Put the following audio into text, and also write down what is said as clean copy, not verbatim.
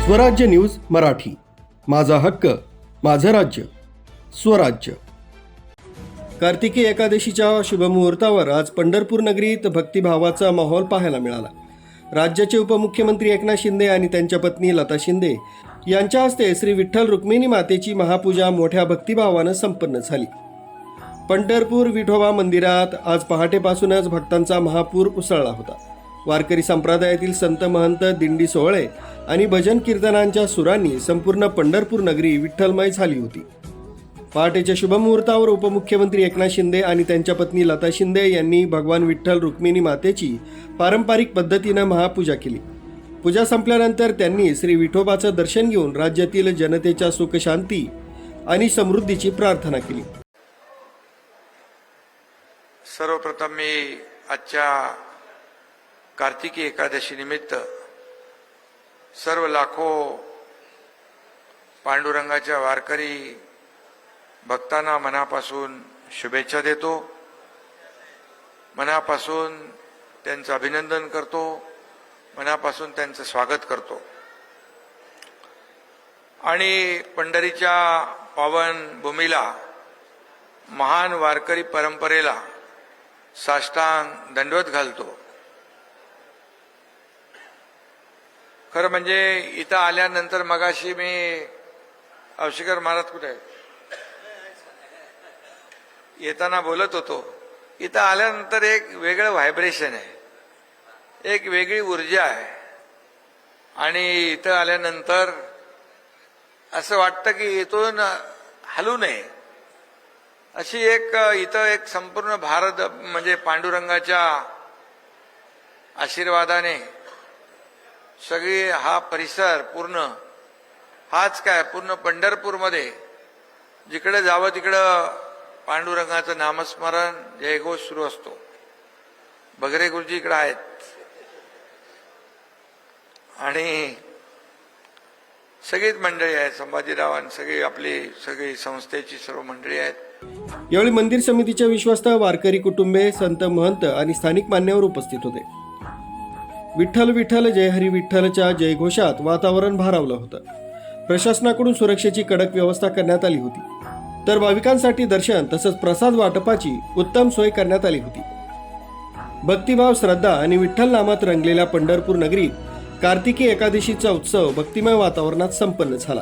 स्वराज्य न्यूज मराठी, माझा हक्क माझं राज्य स्वराज्य। कार्तिकी एकादशीच्या शुभमुहूर्तावर आज पंढरपूर नगरीत भक्तिभावाचा माहोल पाहायला मिळाला। राज्याचे उपमुख्यमंत्री एकनाथ शिंदे आणि त्यांच्या पत्नी लता शिंदे यांच्या हस्ते श्री विठ्ठल रुक्मिणी मातेची महापूजा मोठ्या भक्तिभावानं संपन्न झाली। पंढरपूर विठोबा मंदिरात आज पहाटेपासूनच भक्तांचा महापूर उसळला होता। वारकरी संप्रदायातील संत महंत, दिंडी सोहळे आणि भजन कीर्तनांच्या सुरांनी संपूर्ण पंढरपूर नगरी विठ्ठलमय झाली होती। पहाटेच्या शुभमुहूर्तावर उपमुख्यमंत्री एकनाथ शिंदे आणि त्यांच्या पत्नी लता शिंदे यांनी भगवान विठ्ठल रुक्मिणी मातेची पारंपरिक पद्धतीनं महापूजा केली। पूजा संपल्यानंतर त्यांनी श्री विठोबाचं दर्शन घेऊन राज्यातील जनतेच्या सुख शांती आणि समृद्धीची प्रार्थना केली। सर्वप्रथम मी आजच्या कार्तिकी एकादशी निमित्त सर्व लाखो पांडुरंगाच्या वारकरी भक्तांना मनापासून शुभेच्छा देतो, मनापासून त्यांचं अभिनंदन करतो, मनापासून त्यांचं स्वागत करतो आणि पंढरीच्या पावन भूमीला, महान वारकरी परंपरेला साष्टांग दंडवत घालतो। खरं म्हणजे इथं आल्यानंतर मगाशी मी अवशिकर महाराज कुठे येताना बोलत होतो, इथं आल्यानंतर एक वेगळं व्हायब्रेशन आहे, एक वेगळी ऊर्जा आहे आणि इथं आल्यानंतर असं वाटतं की इथून हलू नये, अशी एक इथं एक संपूर्ण भारत म्हणजे पांडुरंगाच्या आशीर्वादाने सगळी हा परिसर पूर्ण हाच काय पूर्ण पंढरपूरमध्ये जिकडे जावं तिकडं पांडुरंगाचं नामस्मरण जयघोष सुरू असतो। बगरे गुरुजी इकडे आहेत आणि सगळीच मंडळी आहेत, संभाजीराव सगळी आपली सगळी संस्थेची सर्व मंडळी आहेत। यावेळी मंदिर समितीच्या विश्वास्त, वारकरी कुटुंबे, संत महंत आणि स्थानिक मान्यवर उपस्थित होते। विठ्ठल विठ्ठल जय हरी विठ्ठलच्या जयघोषात वातावरण भारावलं होतं। प्रशासनाकडून सुरक्षेची कडक व्यवस्था करण्यात आली होती, तर भाविकांसाठी दर्शन तसंच प्रसाद वाटपाची उत्तम सोय करण्यात आली होती। भक्तिभाव, श्रद्धा आणि विठ्ठल नामात रंगलेल्या पंढरपूर नगरीत कार्तिकी एकादशीचा उत्सव भक्तिमय वातावरणात संपन्न झाला।